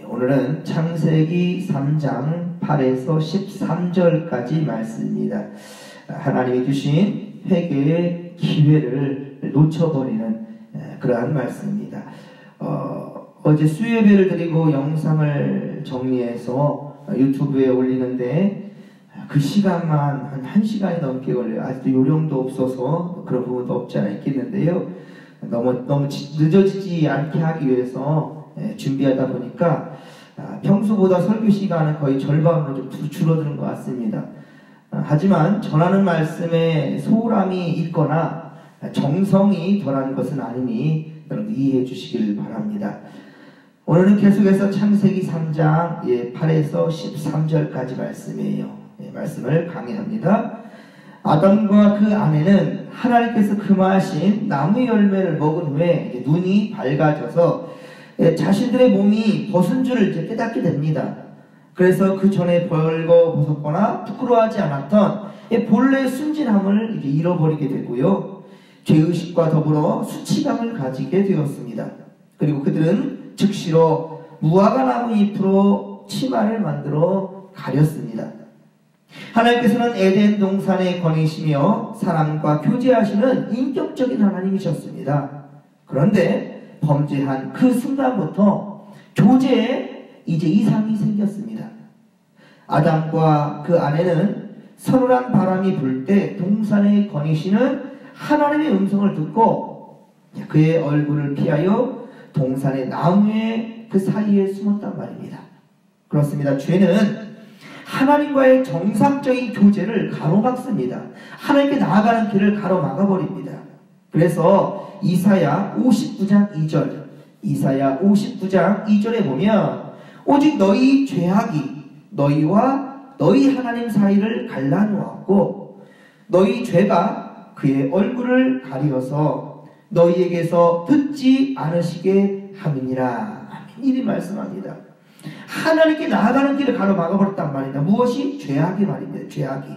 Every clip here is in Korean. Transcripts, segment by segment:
오늘은 창세기 3장 8에서 13절까지 말씀입니다. 하나님이 주신 회개의 기회를 놓쳐버리는 그러한 말씀입니다. 어제 수요예배를 드리고 영상을 정리해서 유튜브에 올리는데 그 시간만 한 1시간이 넘게 걸려요. 아직도 요령도 없어서 그런 부분도 없지 않아 있겠는데요. 너무 늦어지지 않게 하기 위해서 준비하다 보니까 평소보다 설교 시간은 거의 절반으로 좀 줄어드는 것 같습니다. 하지만 전하는 말씀에 소홀함이 있거나 정성이 덜한 것은 아니니 여러분 이해해 주시길 바랍니다. 오늘은 계속해서 창세기 3장 8에서 13절까지 말씀이에요. 말씀을 강의합니다. 아담과 그 아내는 하나님께서 금하신 나무 열매를 먹은 후에 눈이 밝아져서 자신들의 몸이 벗은 줄을 이제 깨닫게 됩니다. 그래서 그 전에 벌거벗었거나 부끄러워하지 않았던 본래의 순진함을 이제 잃어버리게 되고요. 죄의식과 더불어 수치감을 가지게 되었습니다. 그리고 그들은 즉시로 무화과 나무 잎으로 치마를 만들어 가렸습니다. 하나님께서는 에덴 동산에 거니시며 사람과 교제하시는 인격적인 하나님이셨습니다. 그런데 범죄한 그 순간부터 교제에 이제 이상이 생겼습니다. 아담과 그 아내는 서늘한 바람이 불 때 동산에 거니시는 하나님의 음성을 듣고 그의 얼굴을 피하여 동산의 나무의 그 사이에 숨었단 말입니다. 그렇습니다. 죄는 하나님과의 정상적인 교제를 가로막습니다. 하나님께 나아가는 길을 가로막아버립니다. 그래서 이사야 59장 2절에 보면 오직 너희 죄악이 너희와 너희 하나님 사이를 갈라놓았고 너희 죄가 그의 얼굴을 가리어서 너희에게서 듣지 않으시게 함이니라. 이리 말씀합니다. 하나님께 나아가는 길을 가로막아버렸단 말입니다. 무엇이? 죄악이 말입니다. 죄악이.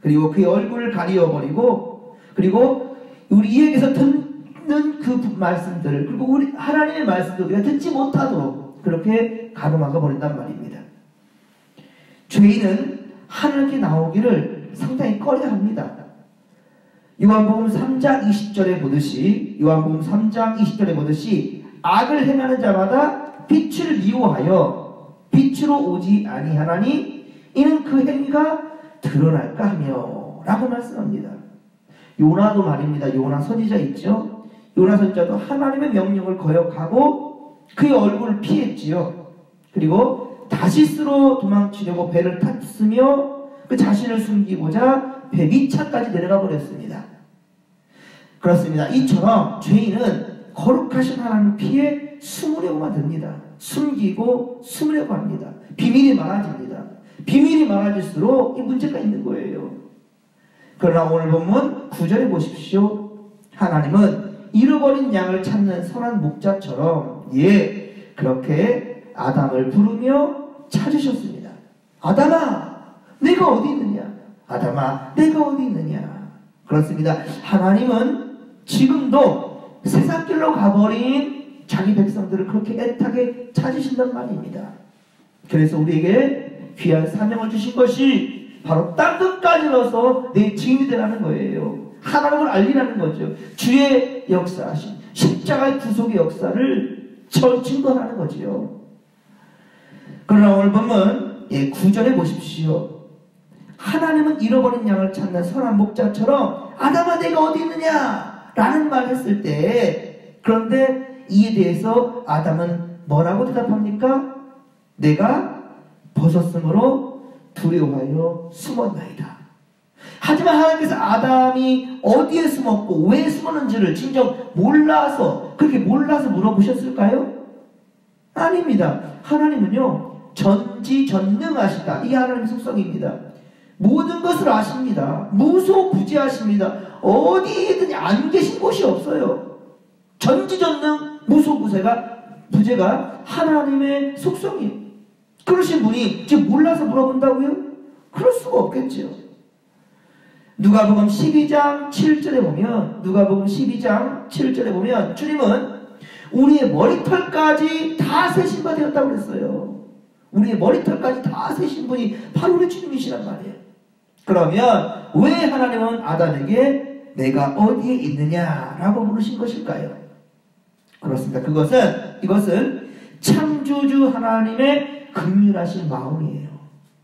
그리고 그의 얼굴을 가리어버리고 그리고 우리에게서 듣는 그 말씀들을 그리고 우리 하나님의 말씀도 우리가 듣지 못하도록 그렇게 가로막아버린단 말입니다. 죄인은 하나님께 나오기를 상당히 꺼려합니다. 요한복음 3장 20절에 보듯이 악을 행하는 자마다 빛을 미워하여 빛으로 오지 아니하나니 이는 그 행위가 드러날까 하며 라고 말씀합니다. 요나도 말입니다. 요나 선지자 있죠. 요나 선지자도 하나님의 명령을 거역하고 그의 얼굴을 피했지요. 그리고 다시스로 도망치려고 배를 탔으며 그 자신을 숨기고자 배 밑차까지 내려가 버렸습니다. 그렇습니다. 이처럼 죄인은 거룩하신 하나님을 피해 숨으려고만 듭니다. 숨기고 숨으려고 합니다. 비밀이 많아집니다. 비밀이 많아질수록 이 문제가 있는 거예요. 그러나 오늘 본문 9절에 보십시오. 하나님은 잃어버린 양을 찾는 선한 목자처럼 그렇게 아담을 부르며 찾으셨습니다. 아담아 내가 어디 있느냐? 아담아 내가 어디 있느냐? 그렇습니다. 하나님은 지금도 세상길로 가버린 자기 백성들을 그렇게 애타게 찾으신단 말입니다. 그래서 우리에게 귀한 사명을 주신 것이 바로 땅끝까지 넣어서 내 증인이 되라는 거예요. 하나님을 알리라는 거죠. 주의 역사하신 십자가의 구속의 역사를 증거하는 거지요. 그러나 오늘 보면 9절에 보십시오. 하나님은 잃어버린 양을 찾는 선한 목자처럼 아담아 내가 어디 있느냐? 라는 말을 했을 때 그런데 이에 대해서 아담은 뭐라고 대답합니까? 내가 벗었으므로 두려워하여 숨었나이다. 하지만 하나님께서 아담이 어디에 숨었고 왜 숨었는지를 진정 그렇게 몰라서 물어보셨을까요? 아닙니다. 하나님은요 전지전능하시다. 이게 하나님의 속성입니다. 모든 것을 아십니다. 무소부재하십니다. 어디든지 안 계신 곳이 없어요. 전지전능 무소부재가 하나님의 속성이에요. 그러신 분이 지금 몰라서 물어본다고요? 그럴 수가 없겠죠. 누가복음 12장 7절에 보면 주님은 우리의 머리털까지 다 세신 바 되었다고 그랬어요. 우리의 머리털까지 다 세신 분이 바로 우리 주님이시란 말이에요. 그러면 왜 하나님은 아담에게 내가 어디에 있느냐라고 물으신 것일까요? 그렇습니다. 이것은 창조주 하나님의 긍휼하신 마음이에요.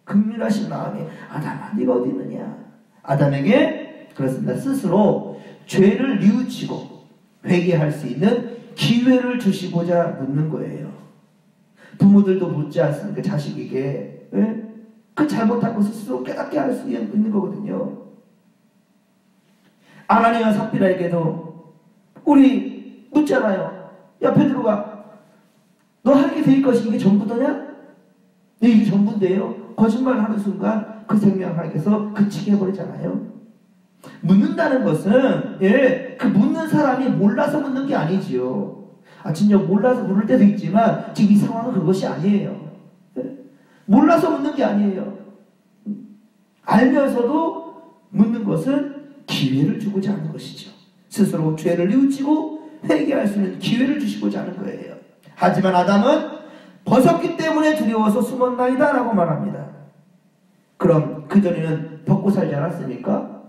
긍휼하신 마음이 아담아 네가 어디 있느냐. 아담에게 그렇습니다. 스스로 죄를 뉘우치고 회개할 수 있는 기회를 주시고자 묻는 거예요. 부모들도 묻지 않습니까? 자식에게. 예? 그 잘못한 것을 스스로 깨닫게 할 수 있는 거거든요. 아나니와 삽비라에게도 우리 묻잖아요. 야 베드로가 너 하게 될 것이 이게 전부더냐? 네, 이게 전부인데요. 거짓말을 하는 순간 그 생명 하나님께서 그치게 해버리잖아요. 묻는다는 것은 그 묻는 사람이 몰라서 묻는 게 아니지요. 진짜 몰라서 물을 때도 있지만 지금 이 상황은 그것이 아니에요. 몰라서 묻는 게 아니에요. 알면서도 묻는 것은 기회를 주고자 하는 것이죠. 스스로 죄를 뉘우치고 회개할 수 있는 기회를 주시고자 하는 거예요. 하지만 아담은 벗었기 때문에 두려워서 숨었나이다 라고 말합니다. 그럼 그전에는 벗고 살지 않았습니까?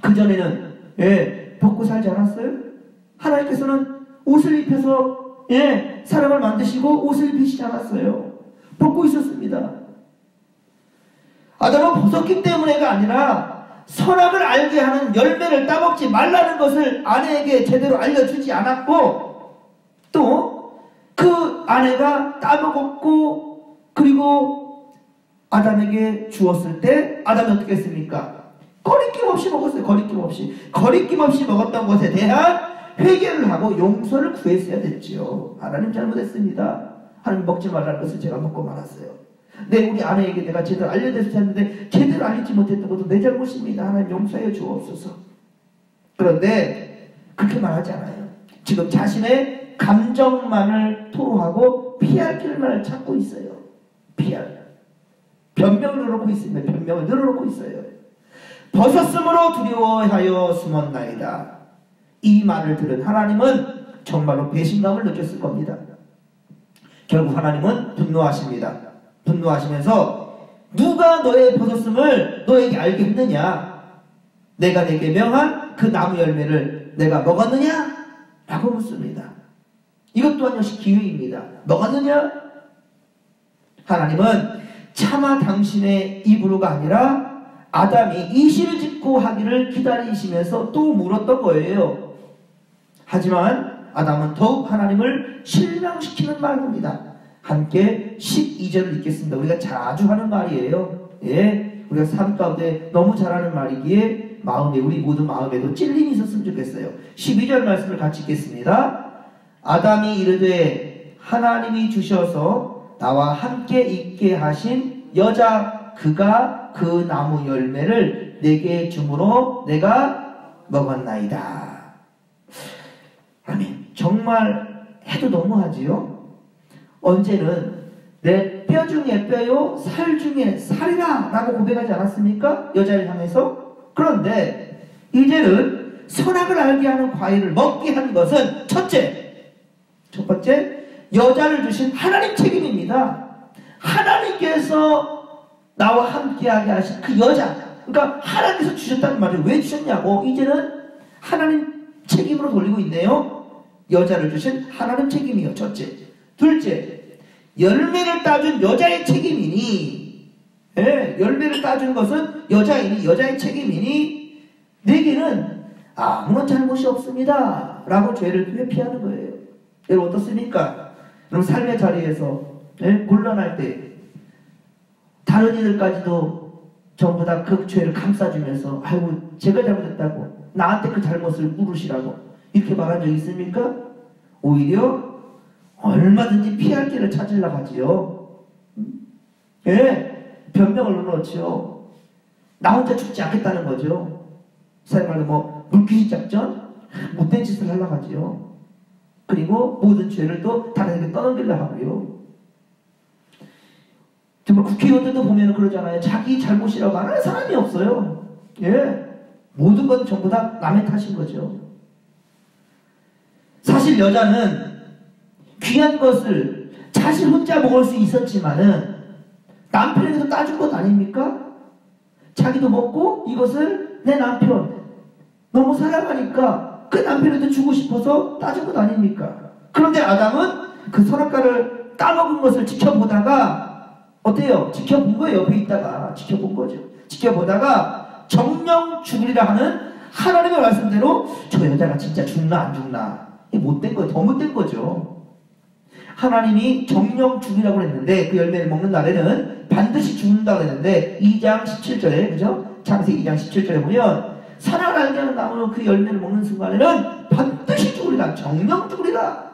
그전에는 벗고 살지 않았어요? 하나님께서는 옷을 입혀서 사람을 만드시고 옷을 입히시지 않았어요. 벗고 있었습니다. 아담은 벗었기 때문에가 아니라 선악을 알게 하는 열매를 따먹지 말라는 것을 아내에게 제대로 알려주지 않았고 또 그 아내가 따먹었고 그리고 아담에게 주었을 때 아담이 어떻게 했습니까? 거리낌 없이 먹었어요. 거리낌 없이 먹었던 것에 대한 회개를 하고 용서를 구했어야 됐죠. 하나님 잘못했습니다. 하나님 먹지 말라는 것을 제가 먹고 말았어요. 우리 아내에게 내가 제대로 알려줬어야 했는데 제대로 알리지 못했던 것도 내 잘못입니다. 하나님 용서해 주옵소서. 그런데 그렇게 말하지 않아요. 지금 자신의 감정만을 토로하고 피할 길만을 찾고 있어요. 변명을 늘어놓고 있습니다. 변명을 늘어놓고 있어요. 벗었으므로 두려워하여 숨었나이다. 이 말을 들은 하나님은 정말로 배신감을 느꼈을 겁니다. 결국 하나님은 분노하십니다. 분노하시면서 누가 너의 벗었음을 너에게 알게 했느냐? 내가 내게 명한 그 나무 열매를 내가 먹었느냐? 라고 묻습니다. 이것 또한 역시 기회입니다. 먹었느냐? 하나님은 차마 당신의 입으로가 아니라 아담이 이실을 짓고 하기를 기다리시면서 또 물었던 거예요. 하지만 아담은 더욱 하나님을 실망시키는 말을 합니다. 함께 12절을 읽겠습니다. 우리가 자주 하는 말이에요. 우리가 삶 가운데 너무 잘하는 말이기에 우리 모두 마음에도 찔림이 있었으면 좋겠어요. 12절 말씀을 같이 읽겠습니다. 아담이 이르되 하나님이 주셔서 나와 함께 있게 하신 여자 그가 그 나무 열매를 내게 주므로 내가 먹었나이다. 아멘. 정말 해도 너무하지요? 언제는 내 뼈 중에 뼈요 살 중에 살이라 라고 고백하지 않았습니까? 여자를 향해서. 그런데 이제는 선악을 알게 하는 과일을 먹게 한 것은 첫 번째 여자를 주신 하나님 책임입니다. 하나님께서 나와 함께하게 하신 그 여자, 그러니까 하나님께서 주셨다는 말을 왜 주셨냐고 이제는 하나님 책임으로 돌리고 있네요. 여자를 주신 하나님 책임이요. 첫째. 둘째, 열매를 따준 여자의 책임이니, 열매를 따준 것은 여자이니 여자의 책임이니 내게는 아무런 잘못이 없습니다 라고 죄를 회피하는 거예요. 여러분 어떻습니까? 여러분 삶의 자리에서 곤란할 때 다른 이들까지도 전부 다 그 죄를 감싸주면서 아이고 제가 잘못했다고 나한테 그 잘못을 물으시라고 이렇게 말한 적 있습니까? 오히려 얼마든지 피할 길을 찾으려고 하지요. 변명을 넣지요. 나 혼자 죽지 않겠다는 거죠. 사람말로 물귀신 작전? 못된 짓을 하려고 하지요. 그리고 모든 죄를 또 다른에게 떠넘기려고 하고요. 정말 국회의원들도 보면 그러잖아요. 자기 잘못이라고 말하는 사람이 없어요. 모든 건 전부 다 남의 탓인 거죠. 사실 여자는 귀한 것을 자신 혼자 먹을 수 있었지만은 남편에게서 따준 것 아닙니까? 자기도 먹고 이것을 내 남편 너무 사랑하니까 그 남편에도 주고 싶어서 따준 것 아닙니까? 그런데 아담은 그 선악과를 따먹은 것을 지켜보다가 어때요? 지켜본 거예요. 옆에 있다가 지켜본 거죠. 지켜보다가 정령 죽으리라 하는 하나님의 말씀대로 저 여자가 진짜 죽나 안 죽나 못된 거예요. 더 못된 거죠. 하나님이 정령 죽이라고 했는데 그 열매를 먹는 날에는 반드시 죽는다고 했는데 2장 17절에 그죠? 창세기 2장 17절에 보면 선악을 알게 하는 나무는 그 열매를 먹는 순간에는 반드시 죽으리라. 정령 죽으리라.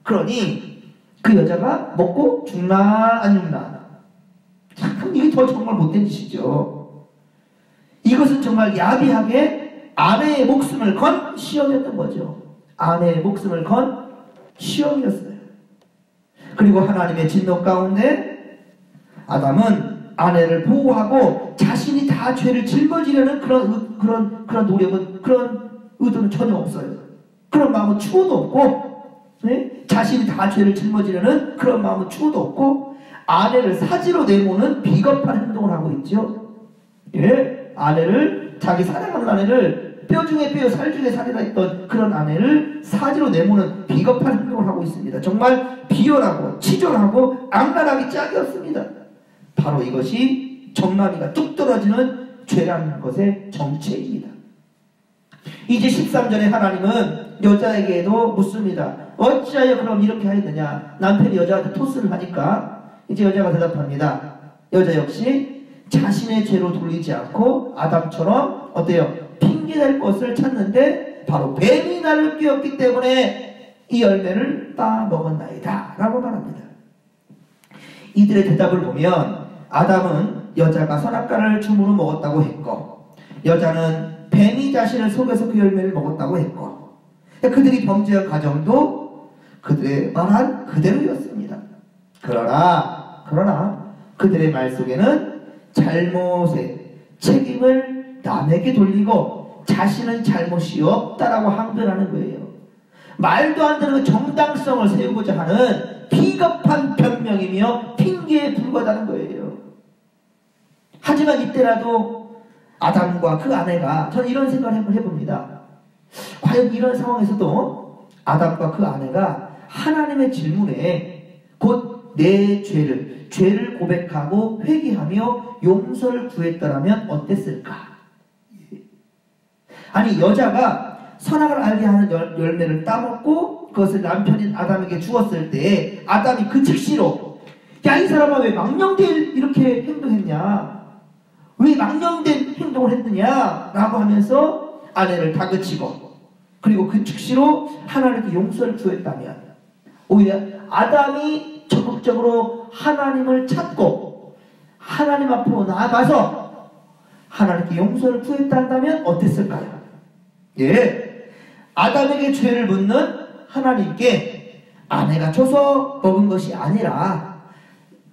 그러니 그 여자가 먹고 죽나 안 죽나. 참 이게 더 정말 못된 짓이죠. 이것은 정말 야비하게 아내의 목숨을 건 시험이었던 거죠. 아내의 목숨을 건 시험이었어요. 그리고 하나님의 진노 가운데 아담은 아내를 보호하고 자신이 다 죄를 짊어지려는 그런 노력은 그런 의도는 전혀 없어요. 그런 마음은 추호도 없고 네? 자신이 다 죄를 짊어지려는 그런 마음은 추호도 없고 아내를 사지로 내모는 비겁한 행동을 하고 있죠. 예? 아내를 자기 사랑하는 아내를 뼈 중에 뼈 살 중에 살이라 했던 그런 아내를 사지로 내모는 비겁한 행동을 하고 있습니다. 정말 비열하고 치졸하고 악랄하기 짝이 없습니다. 바로 이것이 정나미가 뚝 떨어지는 죄라는 것의 정체입니다. 이제 13절에 하나님은 여자에게도 묻습니다. 어찌하여 그럼 이렇게 하였느냐. 남편이 여자한테 토스를 하니까 이제 여자가 대답합니다. 여자 역시 자신의 죄로 돌리지 않고 아담처럼 어때요? 핑계댈 것을 찾는데 바로 뱀이 나를 끼웠기 때문에 이 열매를 따먹었나이다 라고 말합니다. 이들의 대답을 보면 아담은 여자가 선악과를 줌으로 먹었다고 했고 여자는 뱀이 자신을 속여서 그 열매를 먹었다고 했고 그들이 범죄한 가정도 그들의 말한 그대로였습니다. 그러나 그들의 말 속에는 잘못의 책임을 남에게 돌리고 자신은 잘못이 없다라고 항변하는 거예요. 말도 안 되는 정당성을 세우고자 하는 비겁한 변명이며 핑계에 불과하다는 거예요. 하지만 이때라도 아담과 그 아내가 저는 이런 생각을 한번 해봅니다. 과연 이런 상황에서도 아담과 그 아내가 하나님의 질문에 곧 내 죄를 고백하고 회개하며 용서를 구했더라면 어땠을까? 아니 여자가 선악을 알게 하는 열매를 따먹고 그것을 남편인 아담에게 주었을 때 아담이 그 즉시로 야 이 사람아 왜 망령된 이렇게 행동했냐? 왜 망령된 행동을 했느냐? 라고 하면서 아내를 다그치고 그리고 그 즉시로 하나님께 용서를 구했다면 오히려 아담이 적극적으로 하나님을 찾고 하나님 앞으로 나아가서 하나님께 용서를 구했다면 어땠을까요? 예, 아담에게 죄를 묻는 하나님께 아내가 줘서 먹은 것이 아니라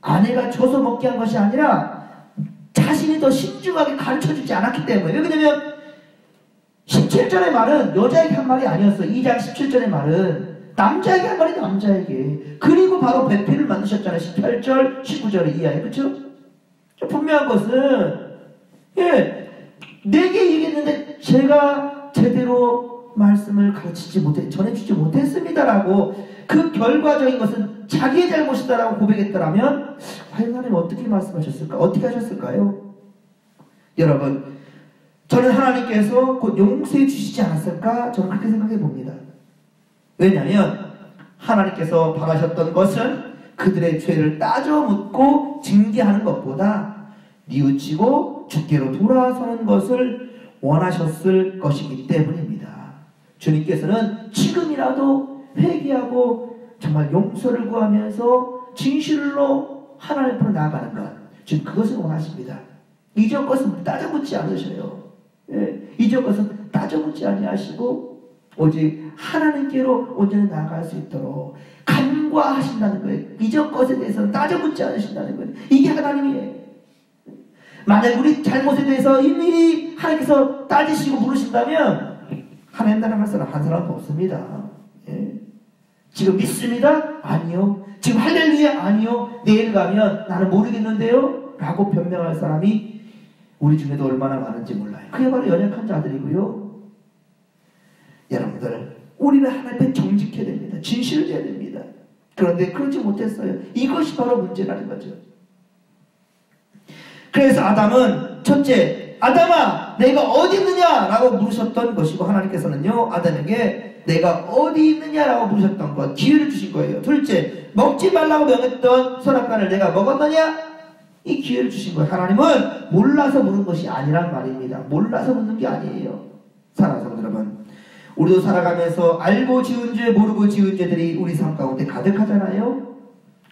아내가 줘서 먹게 한 것이 아니라 자신이 더 신중하게 가르쳐주지 않았기 때문에 왜냐면 17절의 말은 여자에게 한 말이 아니었어요. 2장 17절의 말은 남자에게 한 말이 남자에게. 그리고 바로 배필을 만드셨잖아요. 18절, 19절의 이하에. 그렇죠? 분명한 것은 내게 얘기했는데 제가 제대로 말씀을 전해주지 못했습니다라고 그 결과적인 것은 자기의 잘못이다라고 고백했더라면 과연 하나님 어떻게 말씀하셨을까? 어떻게 하셨을까요? 여러분 저는 하나님께서 곧 용서해 주시지 않았을까? 저는 그렇게 생각해 봅니다. 왜냐하면 하나님께서 바라셨던 것은 그들의 죄를 따져 묻고 징계하는 것보다 뉘우치고 주께로 돌아서는 것을 원하셨을 것이기 때문입니다. 주님께서는 지금이라도 회개하고 정말 용서를 구하면서 진실로 하나님 앞으로 나아가는 것 지금 그것을 원하십니다. 이전 것은 따져 묻지 않으셔요. 이전 것은 따져 묻지 아니하시고 오직 하나님께로 온전히 나아갈 수 있도록 간과하신다는 거예요. 이전 것에 대해서는 따져 묻지 않으신다는 거예요. 이게 하나님이에요. 만약 우리 잘못에 대해서 일일이 하나님께서 따지시고 물으신다면 하나님 나라 갈 사람 한 사람도 없습니다. 지금 믿습니다? 아니요. 지금 할렐루야? 아니요. 내일 가면 나는 모르겠는데요? 라고 변명할 사람이 우리 중에도 얼마나 많은지 몰라요. 그게 바로 연약한 자들이고요. 여러분들, 우리는 하나님 앞에 정직해야 됩니다. 진실해야 됩니다. 그런데 그러지 못했어요. 이것이 바로 문제라는 거죠. 그래서 아담은 첫째, 아담아 내가 어디 있느냐? 라고 물으셨던 것이고, 하나님께서는요 아담에게 내가 어디 있느냐? 라고 물으셨던 것, 기회를 주신 거예요. 둘째, 먹지 말라고 명했던 선악과를 내가 먹었느냐? 이 기회를 주신 거예요. 하나님은 몰라서 묻는 것이 아니란 말입니다. 몰라서 묻는 게 아니에요. 사랑하는 성도 여러분, 우리도 살아가면서 알고 지은 죄 모르고 지은 죄들이 우리 삶 가운데 가득하잖아요.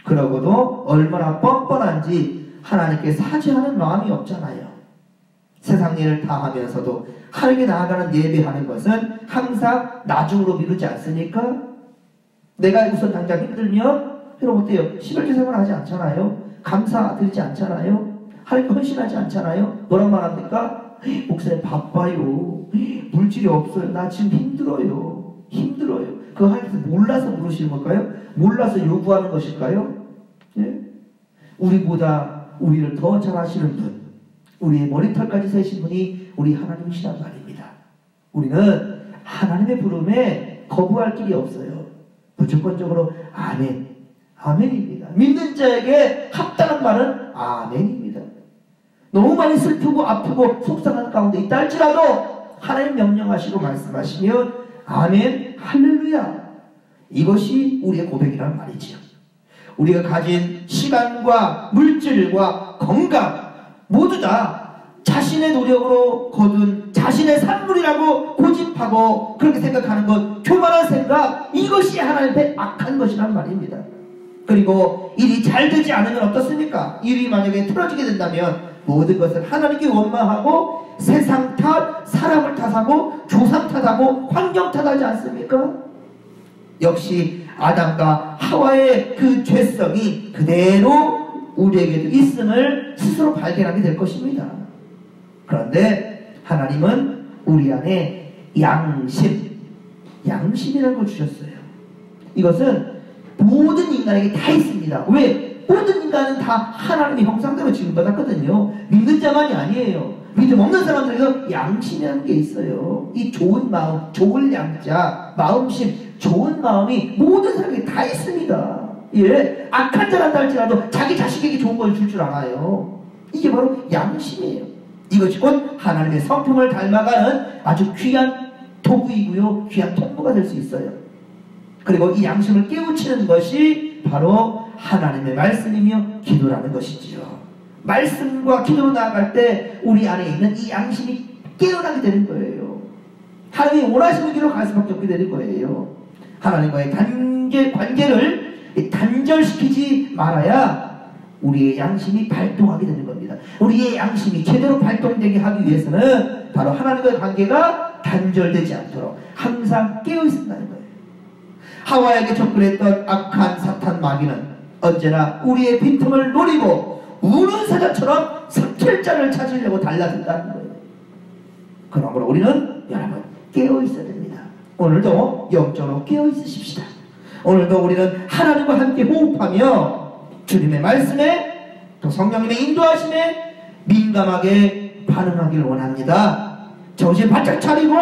그러고도 얼마나 뻔뻔한지 하나님께 사죄하는 마음이 없잖아요. 세상 일을 다 하면서도 하나님께 나아가는 예배하는 것은 항상 나중으로 미루지 않습니까? 내가 우선 당장 힘들면 여러분 어때요? 11조 하지 않잖아요. 감사드리지 않잖아요. 하나님께 헌신하지 않잖아요. 뭐란 말 합니까? 목사님 바빠요. 물질이 없어요. 나 지금 힘들어요. 힘들어요. 그거 하나님께서 몰라서 물으시는 걸까요? 몰라서 요구하는 것일까요? 예? 우리보다 우리를 더 잘 아시는 분, 우리의 머리털까지 세신 분이 우리 하나님이시란 말입니다. 우리는 하나님의 부름에 거부할 길이 없어요. 무조건적으로 아멘, 아멘입니다. 믿는 자에게 합당한 말은 아멘입니다. 너무 많이 슬프고 아프고 속상한 가운데 있다 할지라도 하나님 명령하시고 말씀하시면 아멘, 할렐루야, 이것이 우리의 고백이란 말이지요. 우리가 가진 시간과 물질과 건강 모두 다 자신의 노력으로 거둔 자신의 산물이라고 고집하고 그렇게 생각하는 것, 교만한 생각, 이것이 하나님 앞에 악한 것이란 말입니다. 그리고 일이 잘 되지 않으면 어떻습니까? 일이 만약에 틀어지게 된다면 모든 것을 하나님께 원망하고 세상 탓, 사람을 탓하고 조상 탓하고 환경 탓하지 않습니까? 역시 아담과 하와의 그 죄성이 그대로 우리에게도 있음을 스스로 발견하게 될 것입니다. 그런데 하나님은 우리 안에 양심이라는 걸 주셨어요. 이것은 모든 인간에게 다 있습니다. 왜? 모든 인간은 다 하나님의 형상대로 지음받았거든요. 믿는 자만이 아니에요. 믿음 없는 사람들에게도 양심이라는 게 있어요. 이 좋은 마음, 좋을 양자, 마음심, 좋은 마음이 모든 사람에게 다 있습니다. 예, 악한 자라다 할지라도 자기 자식에게 좋은 걸 줄 줄 알아요. 이게 바로 양심이에요. 이것이 곧 하나님의 성품을 닮아가는 아주 귀한 도구이고요, 귀한 통로가 될 수 있어요. 그리고 이 양심을 깨우치는 것이 바로 하나님의 말씀이며 기도라는 것이지요. 말씀과 기도로 나아갈 때 우리 안에 있는 이 양심이 깨어나게 되는 거예요. 하나님이 원하시는 길로 갈 수밖에 없게 되는 거예요. 하나님과의 관계를 단절시키지 말아야 우리의 양심이 발동하게 되는 겁니다. 우리의 양심이 제대로 발동되게 하기 위해서는 바로 하나님과의 관계가 단절되지 않도록 항상 깨어있는다는 거예요. 하와에게 접근했던 악한 사탄 마귀는 언제나 우리의 빈틈을 노리고 우는 사자처럼 삭힐자를 찾으려고 달라든다는 거예요. 그러므로 우리는 여러분 깨어있어야 됩니다. 오늘도 영적으로 깨어있으십시다. 오늘도 우리는 하나님과 함께 호흡하며 주님의 말씀에 또 성령님의 인도하심에 민감하게 반응하기를 원합니다. 정신 바짝 차리고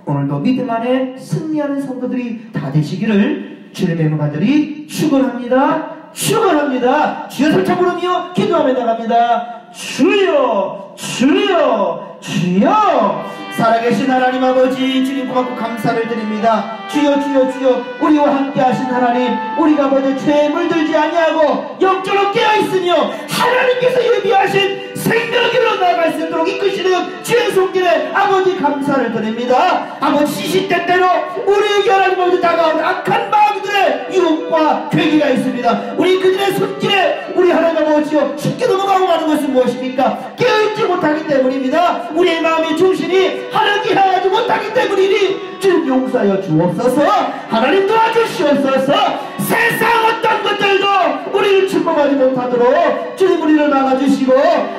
오늘도 믿음 안에 승리하는 성도들이 다 되시기를 주님의 이름으로 간절히 축원합니다. 축원합니다. 주여 설쳐 부르며 기도하며 나갑니다. 주여, 주여, 주여. 살아계신 하나님 아버지, 주님 고맙고 감사를 드립니다. 주여, 주여, 주여, 우리와 함께 하신 하나님, 우리가 먼저 죄에 물들지 아니하고 영적으로 깨어있으며 하나님께서 예비하신 생명길로 나아갈 수 있도록 이끄시는 주의 손길에 아버지 감사를 드립니다. 아버지 시시때때로 우리에게 하나님 아버지 다가오는 악한 마귀들의 유혹과 괴기가 있습니다. 우리 그들의 손길에 우리 하나님 아버지여 쉽게 넘어가고 마는 것은 무엇입니까? 깨어있지 못하기 때문입니다. 우리의 마음의 중심이 하나님께 향하지 못하기 때문이니 주님 용서하여 주옵소서. 하나님 도와주시옵소서. 세상 어떤 것들도 우리를 침범하지 못하도록 주님 우리를 막아주시고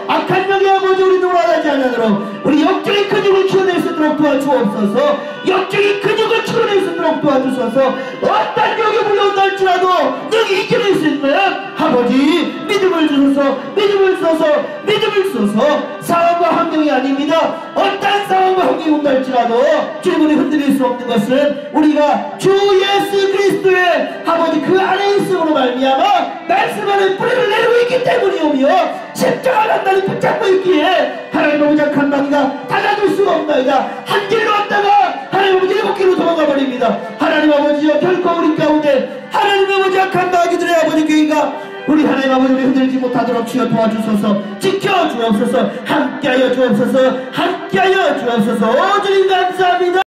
악한 영의 아버지 우리 놀아나지 않도록 우리 영적인 근육을 키워낼 수 있도록 도와주옵소서. 영적인 근육을 키워낼 수 있도록 도와주소서. 어떤 영이 물려온다 할지라도 능히 이겨낼 수 있는 아버지 믿음을 주소서. 믿음을 주소서. 믿음을 주소서. 상황과 환경이 아닙니다. 어떤 상황과 환경이 온다 할지라도 주님 우리 흔들릴 수 없는 것은 우리가 주 예수 그리스도의 아버지 그 안에 있음으로 말미암아 말씀 안에 뿌리를 내리고 있기 때문이오며 십자가 단단히 붙잡고 있기에 하나님 아버지 악한 마귀가 닫아둘 수가 없나이다. 한 길로 왔다가 하나님 아버지 7길로 도망가 버립니다. 하나님 아버지여 결코 우리 가운데 하나님 아버지 악한 마귀들의 아버지 교회가 우리 하나님 아버지를 흔들지 못하도록 주여 도와주소서. 지켜주옵소서. 함께하여 주옵소서. 함께하여 주옵소서. 주님 감사합니다.